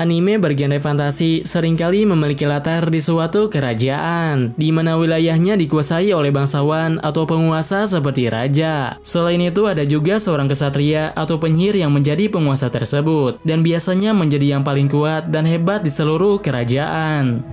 Anime bergenre fantasi seringkali memiliki latar di suatu kerajaan, di mana wilayahnya dikuasai oleh bangsawan atau penguasa seperti raja. Selain itu, ada juga seorang kesatria atau penyihir yang menjadi penguasa tersebut, dan biasanya menjadi yang paling kuat dan hebat di seluruh kerajaan.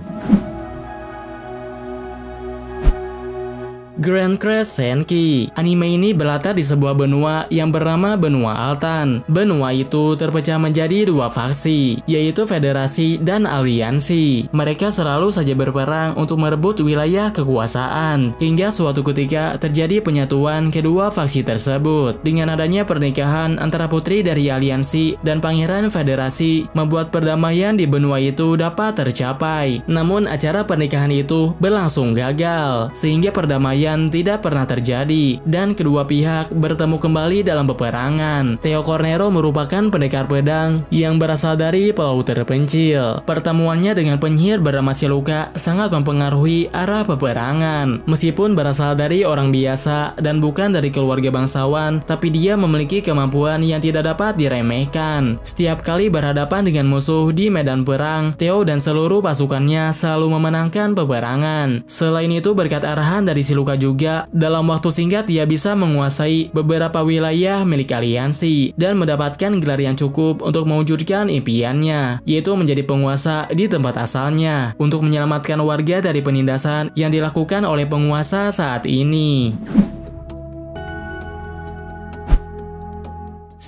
Grand Crest Senki. Anime ini berlatar di sebuah benua yang bernama Benua Altan. Benua itu terpecah menjadi dua faksi, yaitu Federasi dan Aliansi. Mereka selalu saja berperang untuk merebut wilayah kekuasaan, hingga suatu ketika terjadi penyatuan kedua faksi tersebut. Dengan adanya pernikahan antara putri dari Aliansi dan pangeran Federasi, membuat perdamaian di benua itu dapat tercapai. Namun acara pernikahan itu berlangsung gagal, sehingga perdamaian tidak pernah terjadi dan kedua pihak bertemu kembali dalam peperangan. Theo Cornero merupakan pendekar pedang yang berasal dari pulau terpencil. Pertemuannya dengan penyihir bernama Siluka sangat mempengaruhi arah peperangan. Meskipun berasal dari orang biasa dan bukan dari keluarga bangsawan, tapi dia memiliki kemampuan yang tidak dapat diremehkan. Setiap kali berhadapan dengan musuh di medan perang, Theo dan seluruh pasukannya selalu memenangkan peperangan. Selain itu, berkat arahan dari Siluka juga, dalam waktu singkat dia bisa menguasai beberapa wilayah milik Aliansi dan mendapatkan gelar yang cukup untuk mewujudkan impiannya, yaitu menjadi penguasa di tempat asalnya untuk menyelamatkan warga dari penindasan yang dilakukan oleh penguasa saat ini.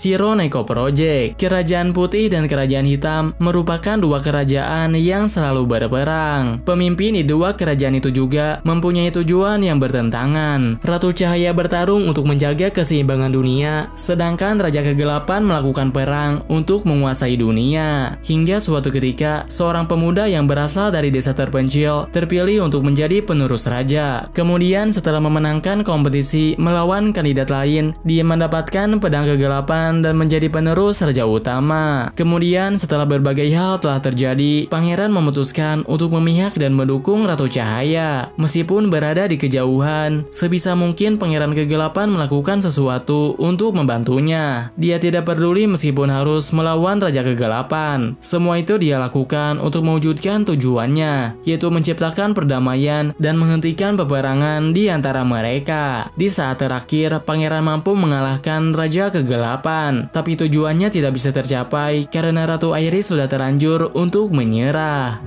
Shiro Neko Project. Kerajaan Putih dan Kerajaan Hitam merupakan dua kerajaan yang selalu berperang. Pemimpin di dua kerajaan itu juga mempunyai tujuan yang bertentangan. Ratu Cahaya bertarung untuk menjaga keseimbangan dunia, sedangkan Raja Kegelapan melakukan perang untuk menguasai dunia. Hingga suatu ketika, seorang pemuda yang berasal dari desa terpencil terpilih untuk menjadi penerus raja. Kemudian setelah memenangkan kompetisi melawan kandidat lain, dia mendapatkan pedang kegelapan dan menjadi penerus raja utama. Kemudian setelah berbagai hal telah terjadi, pangeran memutuskan untuk memihak dan mendukung Ratu Cahaya. Meskipun berada di kejauhan, sebisa mungkin pangeran kegelapan melakukan sesuatu untuk membantunya. Dia tidak peduli meskipun harus melawan raja kegelapan. Semua itu dia lakukan untuk mewujudkan tujuannya, yaitu menciptakan perdamaian dan menghentikan peperangan di antara mereka. Di saat terakhir, pangeran mampu mengalahkan raja kegelapan. Tapi tujuannya tidak bisa tercapai karena Ratu Aeris sudah terlanjur untuk menyerah.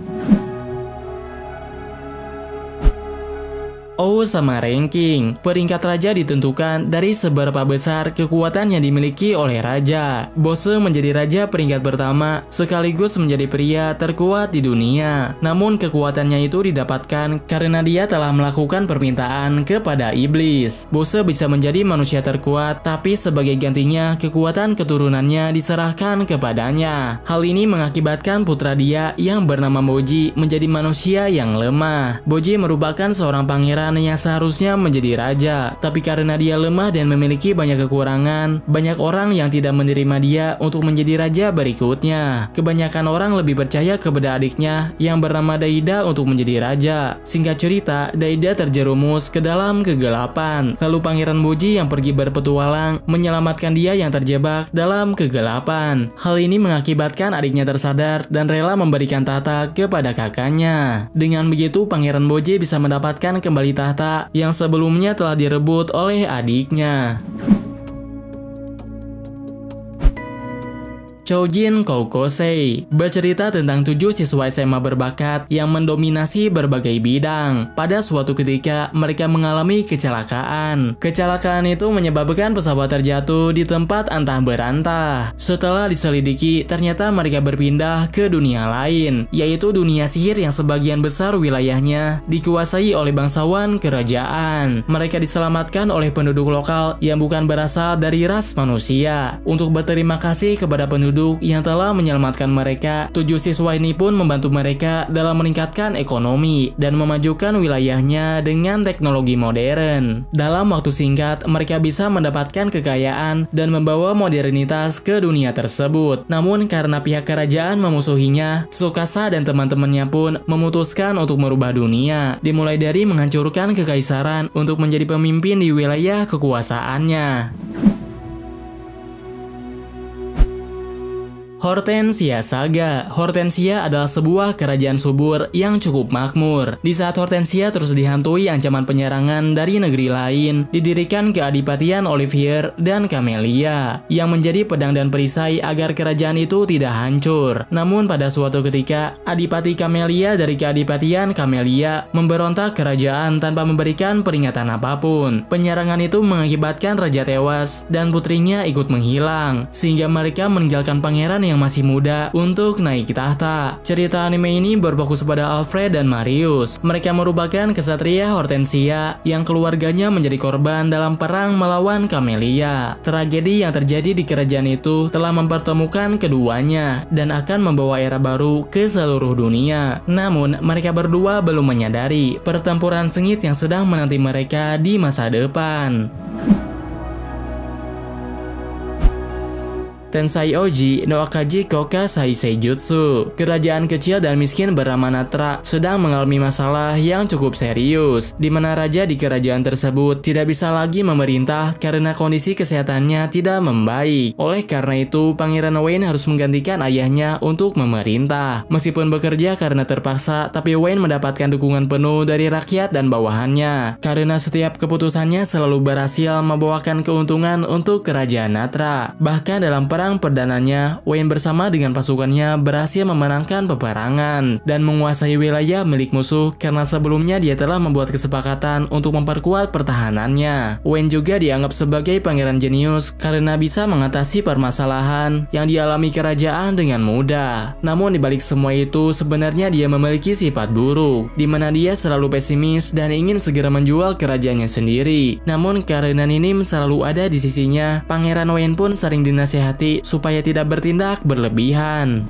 Sama ranking. Peringkat raja ditentukan dari seberapa besar kekuatan yang dimiliki oleh raja. Bose menjadi raja peringkat pertama sekaligus menjadi pria terkuat di dunia. Namun kekuatannya itu didapatkan karena dia telah melakukan permintaan kepada iblis. Bose bisa menjadi manusia terkuat, tapi sebagai gantinya kekuatan keturunannya diserahkan kepadanya. Hal ini mengakibatkan putra dia yang bernama Boji menjadi manusia yang lemah. Boji merupakan seorang pangeran yang seharusnya menjadi raja, tapi karena dia lemah dan memiliki banyak kekurangan, banyak orang yang tidak menerima dia untuk menjadi raja berikutnya. Kebanyakan orang lebih percaya kepada adiknya yang bernama Daida untuk menjadi raja. Singkat cerita, Daida terjerumus ke dalam kegelapan. Lalu Pangeran Boji yang pergi berpetualang menyelamatkan dia yang terjebak dalam kegelapan. Hal ini mengakibatkan adiknya tersadar dan rela memberikan tahta kepada kakaknya. Dengan begitu, Pangeran Boji bisa mendapatkan kembali tahta yang sebelumnya telah direbut oleh adiknya. Choujin Koukosei bercerita tentang 7 siswa SMA berbakat yang mendominasi berbagai bidang. Pada suatu ketika, mereka mengalami kecelakaan. Kecelakaan itu menyebabkan pesawat terjatuh di tempat antah berantah. Setelah diselidiki, ternyata mereka berpindah ke dunia lain, yaitu dunia sihir yang sebagian besar wilayahnya dikuasai oleh bangsawan kerajaan. Mereka diselamatkan oleh penduduk lokal yang bukan berasal dari ras manusia. Untuk berterima kasih kepada penduduk yang telah menyelamatkan mereka, 7 siswa ini pun membantu mereka dalam meningkatkan ekonomi dan memajukan wilayahnya dengan teknologi modern. Dalam waktu singkat, mereka bisa mendapatkan kekayaan dan membawa modernitas ke dunia tersebut. Namun karena pihak kerajaan memusuhinya, Tsukasa dan teman-temannya pun memutuskan untuk merubah dunia, dimulai dari menghancurkan kekaisaran untuk menjadi pemimpin di wilayah kekuasaannya. Hortensia Saga. Hortensia adalah sebuah kerajaan subur yang cukup makmur. Di saat Hortensia terus dihantui ancaman penyerangan dari negeri lain, didirikan keadipatian Olivier dan Camelia yang menjadi pedang dan perisai agar kerajaan itu tidak hancur. Namun pada suatu ketika, Adipati Camelia dari keadipatian Camelia memberontak kerajaan tanpa memberikan peringatan apapun. Penyerangan itu mengakibatkan raja tewas dan putrinya ikut menghilang, sehingga mereka meninggalkan pangeran yang masih muda untuk naik tahta. Cerita anime ini berfokus pada Alfred dan Marius. Mereka merupakan kesatria Hortensia yang keluarganya menjadi korban dalam perang melawan Camelia. Tragedi yang terjadi di kerajaan itu telah mempertemukan keduanya dan akan membawa era baru ke seluruh dunia. Namun, mereka berdua belum menyadari pertempuran sengit yang sedang menanti mereka di masa depan. Tensai Oji no Akaji Koka Saisei Jutsu. Kerajaan kecil dan miskin bernama Natra sedang mengalami masalah yang cukup serius, di mana raja di kerajaan tersebut tidak bisa lagi memerintah karena kondisi kesehatannya tidak membaik. Oleh karena itu, Pangeran Wayne harus menggantikan ayahnya untuk memerintah. Meskipun bekerja karena terpaksa, tapi Wayne mendapatkan dukungan penuh dari rakyat dan bawahannya, karena setiap keputusannya selalu berhasil membawakan keuntungan untuk kerajaan Natra. Bahkan dalam perang perdananya, Wayne bersama dengan pasukannya berhasil memenangkan peperangan dan menguasai wilayah milik musuh karena sebelumnya dia telah membuat kesepakatan untuk memperkuat pertahanannya. Wayne juga dianggap sebagai pangeran jenius karena bisa mengatasi permasalahan yang dialami kerajaan dengan mudah. Namun dibalik semua itu, sebenarnya dia memiliki sifat buruk, di mana dia selalu pesimis dan ingin segera menjual kerajaannya sendiri. Namun karena Ninim selalu ada di sisinya, Pangeran Wayne pun sering dinasihati supaya tidak bertindak berlebihan.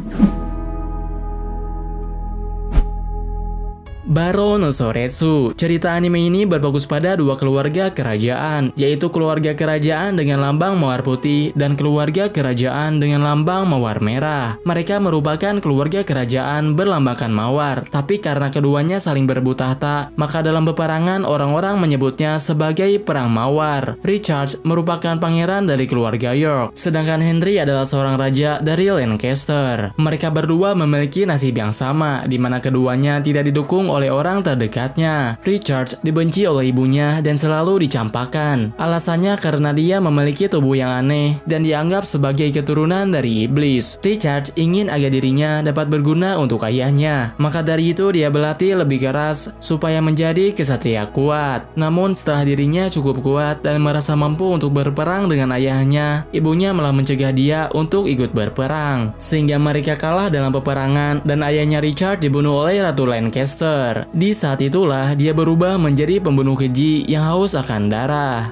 Baro no Soretsu. Cerita anime ini berfokus pada dua keluarga kerajaan, yaitu keluarga kerajaan dengan lambang mawar putih dan keluarga kerajaan dengan lambang mawar merah. Mereka merupakan keluarga kerajaan berlambangkan mawar, tapi karena keduanya saling berebut tahta, maka dalam peperangan orang-orang menyebutnya sebagai perang mawar. Richard merupakan pangeran dari keluarga York, sedangkan Henry adalah seorang raja dari Lancaster. Mereka berdua memiliki nasib yang sama, di mana keduanya tidak didukung oleh orang terdekatnya. Richard dibenci oleh ibunya dan selalu dicampakkan. Alasannya karena dia memiliki tubuh yang aneh dan dianggap sebagai keturunan dari iblis. Richard ingin agar dirinya dapat berguna untuk ayahnya. Maka dari itu dia berlatih lebih keras supaya menjadi kesatria kuat. Namun setelah dirinya cukup kuat dan merasa mampu untuk berperang dengan ayahnya, ibunya malah mencegah dia untuk ikut berperang. Sehingga mereka kalah dalam peperangan dan ayahnya Richard dibunuh oleh Ratu Lancaster. Di saat itulah dia berubah menjadi pembunuh keji yang haus akan darah.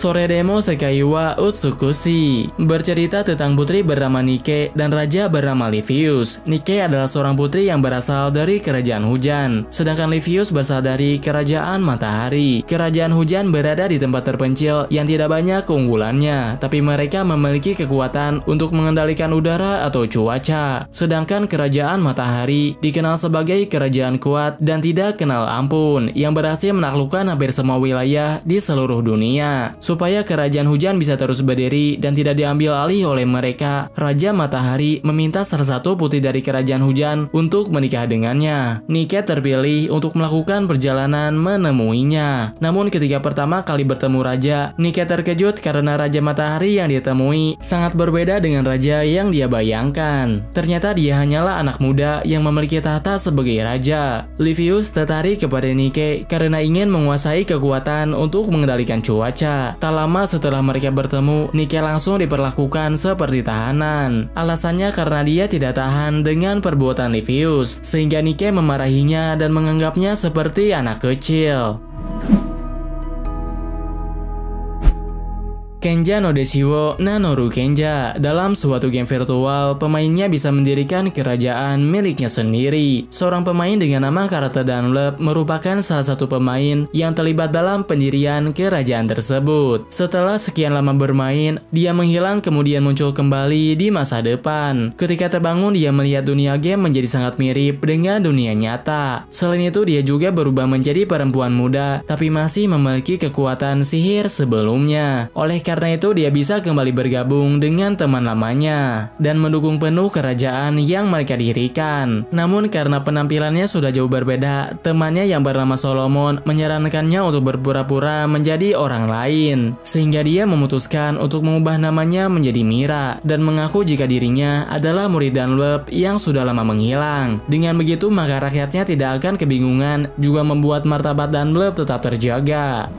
Soredemo Sekai wa Utsukushi bercerita tentang putri bernama Nike dan raja bernama Livius. Nike adalah seorang putri yang berasal dari kerajaan hujan, sedangkan Livius berasal dari kerajaan matahari. Kerajaan hujan berada di tempat terpencil yang tidak banyak keunggulannya, tapi mereka memiliki kekuatan untuk mengendalikan udara atau cuaca. Sedangkan kerajaan matahari dikenal sebagai kerajaan kuat dan tidak kenal ampun, yang berhasil menaklukkan hampir semua wilayah di seluruh dunia. Supaya kerajaan hujan bisa terus berdiri dan tidak diambil alih oleh mereka, Raja Matahari meminta salah satu putri dari kerajaan hujan untuk menikah dengannya. Nike terpilih untuk melakukan perjalanan menemuinya. Namun ketika pertama kali bertemu raja, Nike terkejut karena Raja Matahari yang dia temui sangat berbeda dengan raja yang dia bayangkan. Ternyata dia hanyalah anak muda yang memiliki tahta sebagai raja. Livius tertarik kepada Nike karena ingin menguasai kekuatan untuk mengendalikan cuaca. Tak lama setelah mereka bertemu, Nike langsung diperlakukan seperti tahanan. Alasannya karena dia tidak tahan dengan perbuatan Livius, sehingga Nike memarahinya dan menganggapnya seperti anak kecil. Kenja no Deshiwo Nanoru Kenja. Dalam suatu game virtual, pemainnya bisa mendirikan kerajaan miliknya sendiri. Seorang pemain dengan nama Karata Dunlop merupakan salah satu pemain yang terlibat dalam pendirian kerajaan tersebut. Setelah sekian lama bermain, dia menghilang kemudian muncul kembali di masa depan. Ketika terbangun, dia melihat dunia game menjadi sangat mirip dengan dunia nyata. Selain itu, dia juga berubah menjadi perempuan muda, tapi masih memiliki kekuatan sihir sebelumnya. Oleh Karena itu dia bisa kembali bergabung dengan teman lamanya dan mendukung penuh kerajaan yang mereka dirikan. Namun karena penampilannya sudah jauh berbeda, temannya yang bernama Solomon menyarankannya untuk berpura-pura menjadi orang lain, sehingga dia memutuskan untuk mengubah namanya menjadi Mira dan mengaku jika dirinya adalah murid Dunlop yang sudah lama menghilang. Dengan begitu maka rakyatnya tidak akan kebingungan, juga membuat martabat Dunlop tetap terjaga.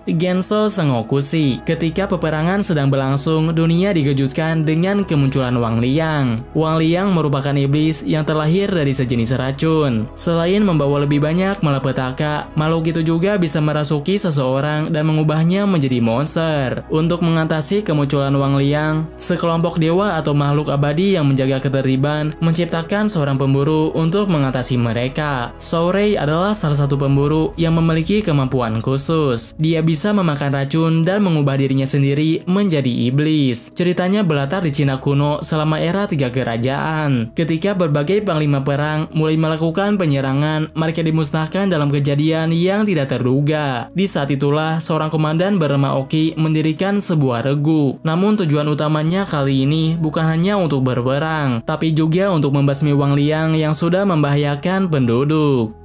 Genso Sengokushi. Ketika peperangan sedang berlangsung, dunia dikejutkan dengan kemunculan Wang Liang. Wang Liang merupakan iblis yang terlahir dari sejenis racun. Selain membawa lebih banyak malapetaka, makhluk itu juga bisa merasuki seseorang dan mengubahnya menjadi monster. Untuk mengatasi kemunculan Wang Liang, sekelompok dewa atau makhluk abadi yang menjaga ketertiban menciptakan seorang pemburu untuk mengatasi mereka. Sourei adalah salah satu pemburu yang memiliki kemampuan khusus. Dia bisa memakan racun dan mengubah dirinya sendiri menjadi iblis. Ceritanya berlatar di Cina kuno selama era 3 kerajaan. Ketika berbagai panglima perang mulai melakukan penyerangan, mereka dimusnahkan dalam kejadian yang tidak terduga. Di saat itulah seorang komandan bernama Oki mendirikan sebuah regu. Namun tujuan utamanya kali ini bukan hanya untuk berperang, tapi juga untuk membasmi Wang Liang yang sudah membahayakan penduduk.